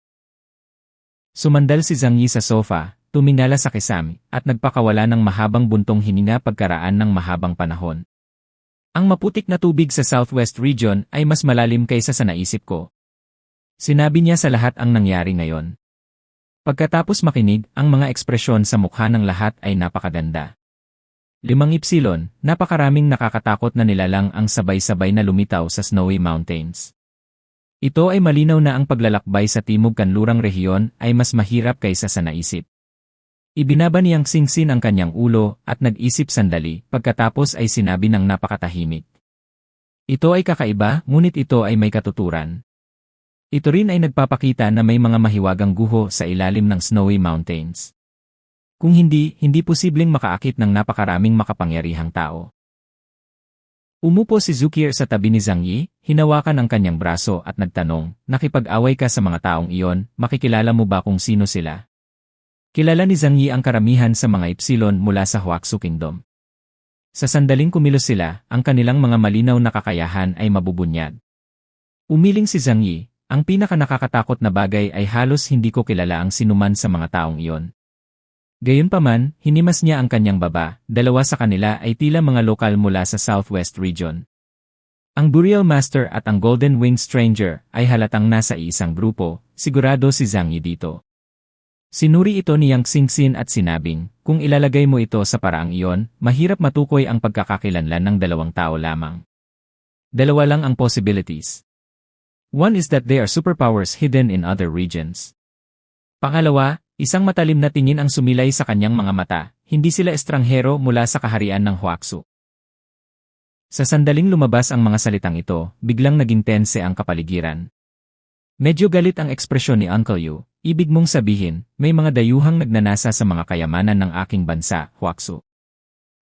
Speaker 1: Sumandal si Zhang Yi sa sofa, tumingala sa kisame, at nagpakawala ng mahabang buntong hininga pagkaraan ng mahabang panahon. Ang maputik na tubig sa Southwest Region ay mas malalim kaysa sa naisip ko. Sinabi niya sa lahat ang nangyari ngayon. Pagkatapos makinig, ang mga ekspresyon sa mukha ng lahat ay napakaganda. 5 Ipsilon, napakaraming nakakatakot na nilalang ang sabay-sabay na lumitaw sa Snowy Mountains. Ito ay malinaw na ang paglalakbay sa Timog Kanlurang rehiyon ay mas mahirap kaysa sa naisip. Ibinaba niyang singsin ang kanyang ulo at nag-isip sandali, pagkatapos ay sinabi ng napakatahimik. Ito ay kakaiba, ngunit ito ay may katuturan. Ito rin ay nagpapakita na may mga mahiwagang guho sa ilalim ng Snowy Mountains. Kung hindi posibleng makaakit ng napakaraming makapangyarihang tao. Umupo si Zukir sa tabi ni Zhang Yi, hinawakan ang kanyang braso at nagtanong, nakipag-away ka sa mga taong iyon, makikilala mo ba kung sino sila? Kilala ni Zhang Yi ang karamihan sa mga Ipsilon mula sa Huaxu Kingdom. Sa sandaling kumilos sila, ang kanilang mga malinaw na kakayahan ay mabubunyag. Umiling si Zhang Yi, ang pinaka-nakakatakot na bagay ay halos hindi ko kilala ang sinuman sa mga taong iyon. Gayunpaman, hinimas niya ang kanyang baba, 2 sa kanila ay tila mga lokal mula sa Southwest Region. Ang Burial Master at ang Golden Winged Stranger ay halatang nasa isang grupo, sigurado si Zhang Yi dito. Sinuri ito ni Yang Xingxin at sinabing, kung ilalagay mo ito sa paraang iyon, mahirap matukoy ang pagkakakilanlan ng 2 tao lamang. 2 lang ang possibilities. One is that they are superpowers hidden in other regions. Pangalawa, isang matalim na tingin ang sumilay sa kanyang mga mata, hindi sila estranghero mula sa kaharian ng Huaxu. Sa sandaling lumabas ang mga salitang ito, biglang naging tense ang kapaligiran. Medyo galit ang ekspresyon ni Uncle Yu. Ibig mong sabihin, may mga dayuhang nagnanasa sa mga kayamanan ng aking bansa, Huaxu.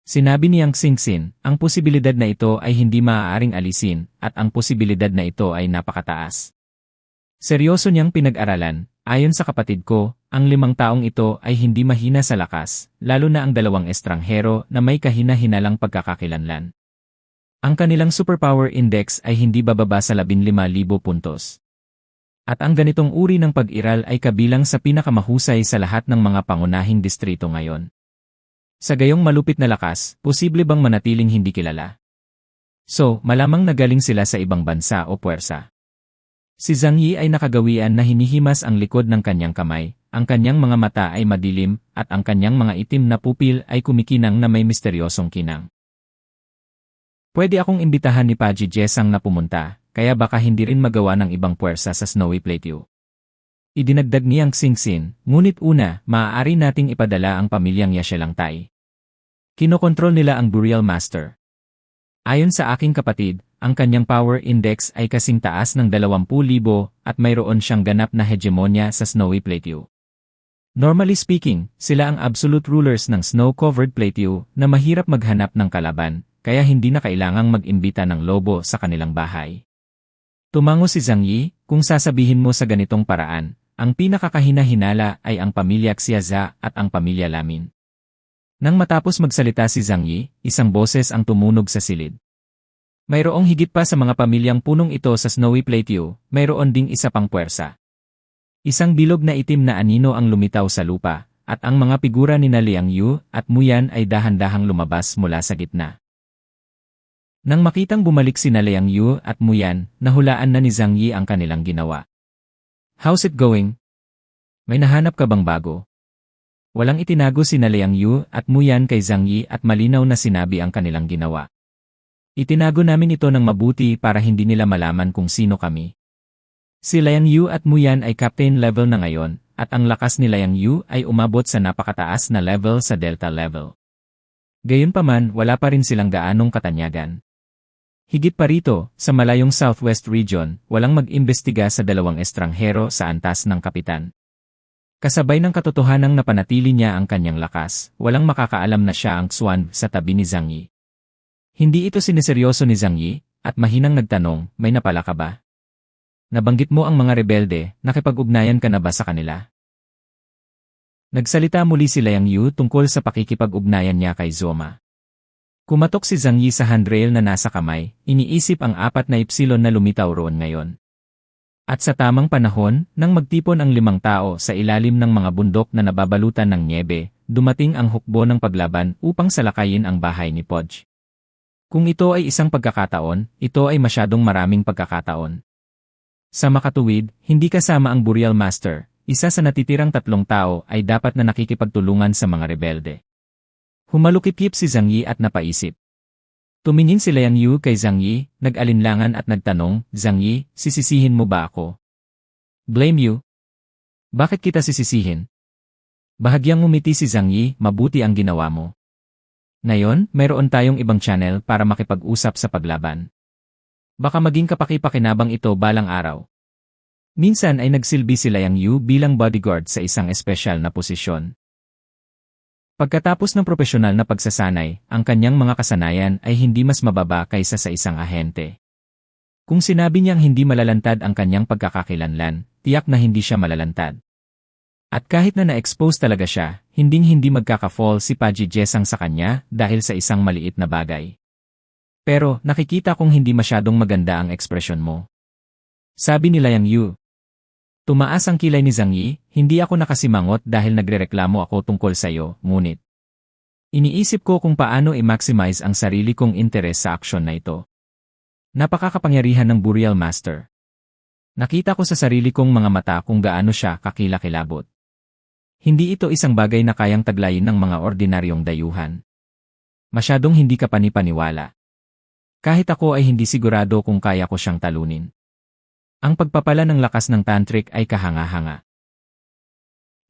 Speaker 1: Sinabi ni Yang Xingxin, ang posibilidad na ito ay hindi maaaring alisin, at ang posibilidad na ito ay napakataas. Seryoso niyang pinag-aralan, ayon sa kapatid ko, ang 5 taong ito ay hindi mahina sa lakas, lalo na ang 2 estranghero na may kahina-hinalang pagkakakilanlan. Ang kanilang superpower index ay hindi bababa sa 15,000 puntos. At ang ganitong uri ng pag-iral ay kabilang sa pinakamahusay sa lahat ng mga pangunahing distrito ngayon. Sa gayong malupit na lakas, posible bang manatiling hindi kilala? So, malamang nagaling sila sa ibang bansa o puwersa. Si Zhang Yi ay nakagawian na hinihimas ang likod ng kanyang kamay, ang kanyang mga mata ay madilim, at ang kanyang mga itim na pupil ay kumikinang na may misteryosong kinang. Pwede akong imbitahan ni Paji Jesang na pumunta, kaya baka hindi rin magawa ng ibang puwersa sa Snowy Plateau. Idinagdag ni Yang Xingxin, ngunit una, maaari nating ipadala ang pamilyang Yashelangtai. Kinokontrol nila ang Burial Master. Ayon sa aking kapatid, ang kanyang power index ay kasing taas ng 20,000 at mayroon siyang ganap na hegemonya sa Snowy Plateau. Normally speaking, sila ang absolute rulers ng snow-covered plateau na mahirap maghanap ng kalaban, kaya hindi na kailangang mag-imbita ng lobo sa kanilang bahay. Tumango si Zhang Yi, kung sasabihin mo sa ganitong paraan, ang pinakakahina-hinala ay ang pamilya Xiaza at ang pamilya Lamin. Nang matapos magsalita si Zhang Yi, isang boses ang tumunog sa silid. Mayroong higit pa sa mga pamilyang punong ito sa Snowy Plateau, mayroon ding isa pang puwersa. Isang bilog na itim na anino ang lumitaw sa lupa, at ang mga figura ni Liang Yu at Muyan ay dahan-dahang lumabas mula sa gitna. Nang makitang bumalik sina Liang Yu at Muyan, nahulaan na ni Zhang Yi ang kanilang ginawa. How's it going? May nahanap ka bang bago? Walang itinago sina Liang Yu at Muyan kay Zhang Yi at malinaw na sinabi ang kanilang ginawa. Itinago namin ito ng mabuti para hindi nila malaman kung sino kami. Si Liang Yu at Muyan ay captain level na ngayon, at ang lakas ni Liang Yu ay umabot sa napakataas na level sa Delta level. Gayunpaman, wala pa rin silang gaanong katanyagan. Higit pa rito, sa malayong Southwest Region, walang mag-imbestiga sa 2 estranghero sa antas ng kapitan. Kasabay ng katotohanang napanatili niya ang kanyang lakas, walang makakaalam na siya ang Xuan sa tabi ni Zhang Yi. Hindi ito siniseryoso ni Zhang Yi, at mahinang nagtanong, may napala ka ba? Nabanggit mo ang mga rebelde, nakipag-ugnayan ka na ba sa kanila? Nagsalita muli si Liang Yu tungkol sa pakikipag-ugnayan niya kay Zoma. Kumatok si Zhang Yi sa handrail na nasa kamay, iniisip ang 4 na ipsilon na lumitaw roon ngayon. At sa tamang panahon, nang magtipon ang 5 tao sa ilalim ng mga bundok na nababalutan ng nyebe, dumating ang hukbo ng paglaban upang salakayin ang bahay ni Podge. Kung ito ay isang pagkakataon, ito ay masyadong maraming pagkakataon. Sa makatuwid, hindi kasama ang Burial Master, isa sa natitirang 3 tao ay dapat na nakikipagtulungan sa mga rebelde. Humalukip-kip si Zhang Yi at napaisip. Tumingin si Liang Yu kay Zhang Yi, nag-alinlangan at nagtanong, Zhang Yi, sisisihin mo ba ako? Blame you? Bakit kita sisisihin? Bahagyang ngumiti si Zhang Yi, mabuti ang ginawa mo. Ngayon, mayroon tayong ibang channel para makipag-usap sa paglaban. Baka maging kapaki-pakinabang ito balang araw. Minsan ay nagsilbi si Liang Yu bilang bodyguard sa isang espesyal na posisyon. Pagkatapos ng propesyonal na pagsasanay, ang kanyang mga kasanayan ay hindi mas mababa kaysa sa isang ahente. Kung sinabi niyang hindi malalantad ang kanyang pagkakakilanlan, tiyak na hindi siya malalantad. At kahit na na-expose talaga siya, hinding-hindi magkaka-fall si Paji Jesang sa kanya dahil sa isang maliit na bagay. Pero nakikita kong hindi masyadong maganda ang ekspresyon mo. Sabi ni Liang Yu. Tumaas ang kilay ni Zhang Yi, hindi ako nakasimangot dahil nagrereklamo ako tungkol sa iyo, ngunit iniisip ko kung paano i-maximize ang sarili kong interes sa aksyon na ito. Napakakapangyarihan ng Burial Master. Nakita ko sa sarili kong mga mata kung gaano siya kakilakilabot. Hindi ito isang bagay na kayang taglayin ng mga ordinaryong dayuhan. Masyadong hindi ka panipaniwala. Kahit ako ay hindi sigurado kung kaya ko siyang talunin. Ang pagpapala ng lakas ng tantric ay kahanga-hanga.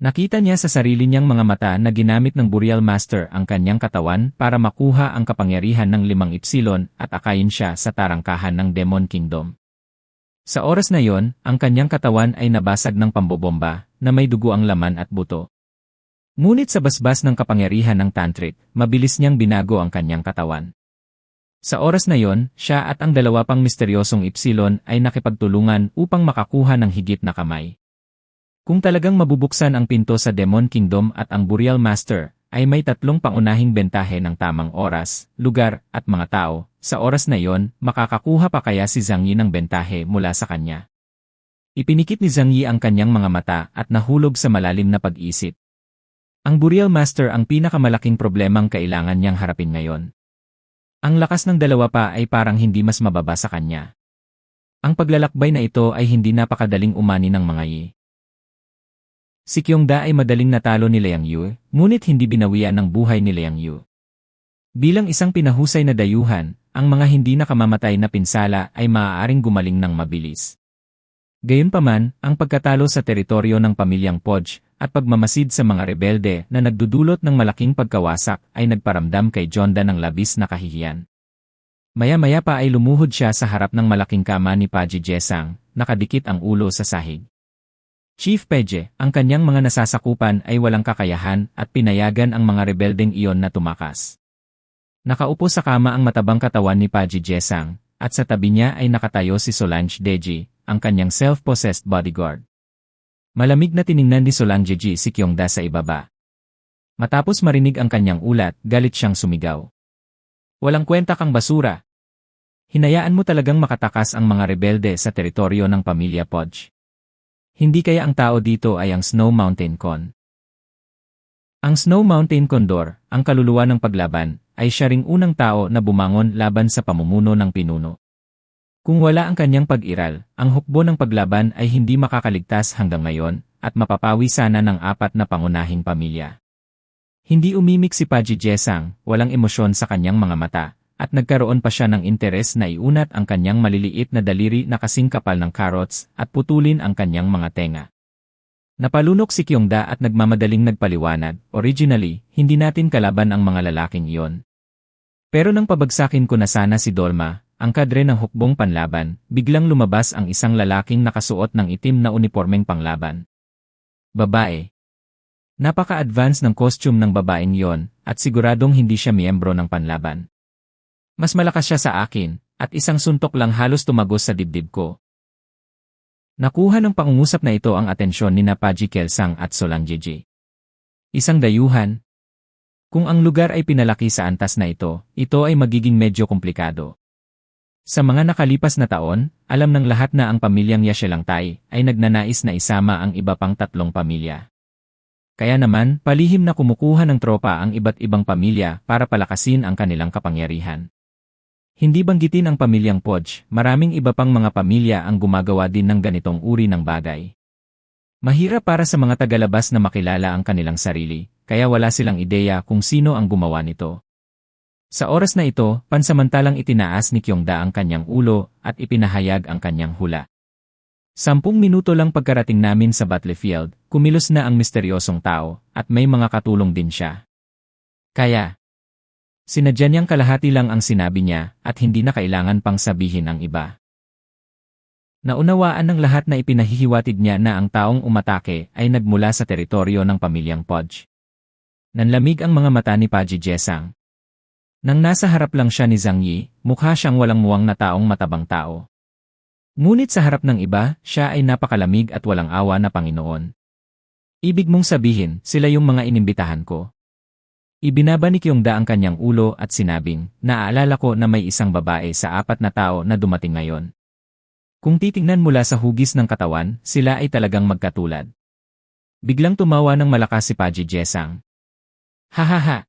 Speaker 1: Nakita niya sa sarili niyang mga mata na ginamit ng Burial Master ang kanyang katawan para makuha ang kapangyarihan ng 5 ipsilon at akayin siya sa tarangkahan ng Demon Kingdom. Sa oras na yon, ang kanyang katawan ay nabasag ng pambobomba na may dugo ang laman at buto. Ngunit sa basbas ng kapangyarihan ng tantric, mabilis niyang binago ang kanyang katawan. Sa oras na yon, siya at ang 2 pang misteryosong ipsilon ay nakipagtulungan upang makakuha ng higit na kamay. Kung talagang mabubuksan ang pinto sa Demon Kingdom at ang Burial Master, ay may 3 pangunahing bentahe ng tamang oras, lugar, at mga tao. Sa oras na yon, makakakuha pa kaya si Zhang Yi ng bentahe mula sa kanya? Ipinikit ni Zhang Yi ang kanyang mga mata at nahulog sa malalim na pag-isip. Ang Burial Master ang pinakamalaking problemang kailangan niyang harapin ngayon. Ang lakas ng 2 pa ay parang hindi mas mababa sa kanya. Ang paglalakbay na ito ay hindi napakadaling umani ng mga Yi. Si Kyongda ay madaling natalo ni Liang Yu, ngunit hindi binawian ng buhay ni Liang Yu. Bilang isang pinahusay na dayuhan, ang mga hindi nakamamatay na pinsala ay maaaring gumaling ng mabilis. Gayunpaman, ang pagkatalo sa teritoryo ng pamilyang Podge at pagmamasid sa mga rebelde na nagdudulot ng malaking pagkawasak ay nagparamdam kay Jonda ng labis na kahihiyan. Maya-maya pa ay lumuhod siya sa harap ng malaking kama ni Paji Jesang, nakadikit ang ulo sa sahig. Chief Peje, ang kanyang mga nasasakupan ay walang kakayahan at pinayagan ang mga rebeldeng iyon na tumakas. Nakaupo sa kama ang matabang katawan ni Paji Jesang, at sa tabi niya ay nakatayo si Solange Deji, ang kanyang self-possessed bodyguard. Malamig na tiningnan ni Solange Deji si Kyongda sa ibaba. Matapos marinig ang kanyang ulat, galit siyang sumigaw. Walang kwenta kang basura. Hinayaan mo talagang makatakas ang mga rebelde sa teritoryo ng pamilya Podge. Hindi kaya ang tao dito ay ang Snow Mountain Con? Ang Snow Mountain Condor, ang kaluluwa ng paglaban, ay siya ring unang tao na bumangon laban sa pamumuno ng pinuno. Kung wala ang kanyang pag-iral, ang hukbo ng paglaban ay hindi makakaligtas hanggang ngayon, at mapapawi sana ng 4 na pangunahing pamilya. Hindi umimik si Paji Jesang, walang emosyon sa kanyang mga mata, at nagkaroon pa siya ng interes na iunat ang kanyang maliliit na daliri na kasing kapal ng carrots at putulin ang kanyang mga tenga. Napalunok si Kyongda at nagmamadaling nagpaliwanag, originally, hindi natin kalaban ang mga lalaking iyon. Pero nang pabagsakin ko na sana si Dolma, ang kadre ng hukbong panlaban, biglang lumabas ang isang lalaking nakasuot ng itim na unipormeng panglaban. Babae. Napaka-advance ng costume ng babaeng iyon, at siguradong hindi siya miyembro ng panlaban. Mas malakas siya sa akin, at isang suntok lang halos tumagos sa dibdib ko. Nakuha ng pangungusap na ito ang atensyon ni Paji Kelsang at Solangeji. Isang dayuhan. Kung ang lugar ay pinalaki sa antas na ito ay magiging medyo komplikado. Sa mga nakalipas na taon, alam ng lahat na ang pamilyang Yashelangtay ay nagnanais na isama ang iba pang 3 pamilya. Kaya naman, palihim na kumukuha ng tropa ang iba't ibang pamilya para palakasin ang kanilang kapangyarihan. Hindi banggitin ang pamilyang Podge, maraming iba pang mga pamilya ang gumagawa din ng ganitong uri ng bagay. Mahirap para sa mga tagalabas na makilala ang kanilang sarili, kaya wala silang ideya kung sino ang gumawa nito. Sa oras na ito, pansamantalang itinaas ni Kyongda ang kanyang ulo at ipinahayag ang kanyang hula. 10 minuto lang pagkarating namin sa battlefield, kumilos na ang misteryosong tao at may mga katulong din siya. Kaya, sinadya niyang kalahati lang ang sinabi niya at hindi na kailangan pang sabihin ang iba. Naunawaan ng lahat na ipinahihiwatid niya na ang taong umatake ay nagmula sa teritoryo ng pamilyang Podge. Nanlamig ang mga mata ni Paji Jesang. Nang nasa harap lang siya ni Zhang Yi, mukha siyang walang muwang na taong matabang tao. Ngunit sa harap ng iba, siya ay napakalamig at walang awa na Panginoon. Ibig mong sabihin, sila yung mga inimbitahan ko. Ibinaba ni Kyongda ang kanyang ulo at sinabing, naaalala ko na may isang babae sa 4 na tao na dumating ngayon. Kung titingnan mula sa hugis ng katawan, sila ay talagang magkatulad. Biglang tumawa ng malakas si Paji Jesang. Hahaha!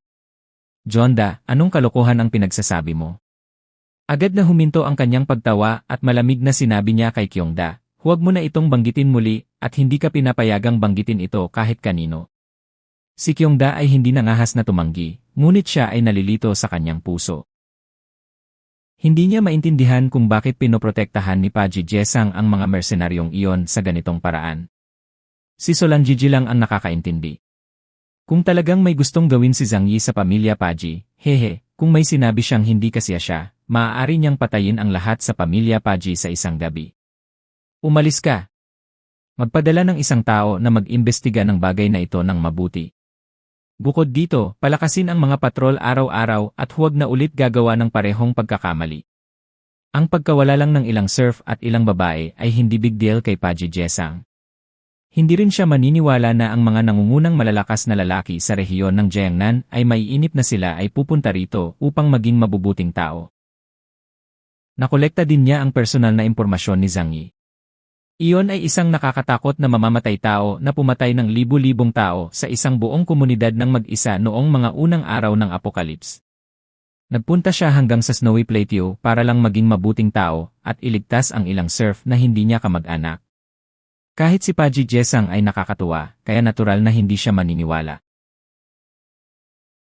Speaker 1: Jonda, anong kalokohan ang pinagsasabi mo? Agad na huminto ang kanyang pagtawa at malamig na sinabi niya kay Kyongda, huwag mo na itong banggitin muli at hindi ka pinapayagang banggitin ito kahit kanino. Si Kyongda ay hindi nangahas na tumanggi, ngunit siya ay nalilito sa kanyang puso. Hindi niya maintindihan kung bakit pinoprotektahan ni Paji Jesang ang mga mersenaryong iyon sa ganitong paraan. Si Solangeji lang ang nakakaintindi. Kung talagang may gustong gawin si Zhang Yi sa pamilya Paji, kung may sinabi siyang hindi kasiya siya, maaari niyang patayin ang lahat sa pamilya Paji sa isang gabi. Umalis ka! Magpadala ng isang tao na mag-imbestiga ng bagay na ito ng mabuti. Bukod dito, palakasin ang mga patrol araw-araw at huwag na ulit gagawa ng parehong pagkakamali. Ang pagkawala lang ng ilang serf at ilang babae ay hindi big deal kay Paji Jesang. Hindi rin siya maniniwala na ang mga nangungunang malalakas na lalaki sa rehiyon ng Jiangnan ay maiinip na sila ay pupunta rito upang maging mabubuting tao. Nakolekta din niya ang personal na impormasyon ni Zhang Yi. Iyon ay isang nakakatakot na mamamatay tao na pumatay ng libu-libong tao sa isang buong komunidad ng mag-isa noong mga unang araw ng Apocalypse. Nagpunta siya hanggang sa Snowy Plateau para lang maging mabuting tao at iligtas ang ilang serf na hindi niya kamag-anak. Kahit si Paji Jesang ay nakakatuwa, kaya natural na hindi siya maniniwala.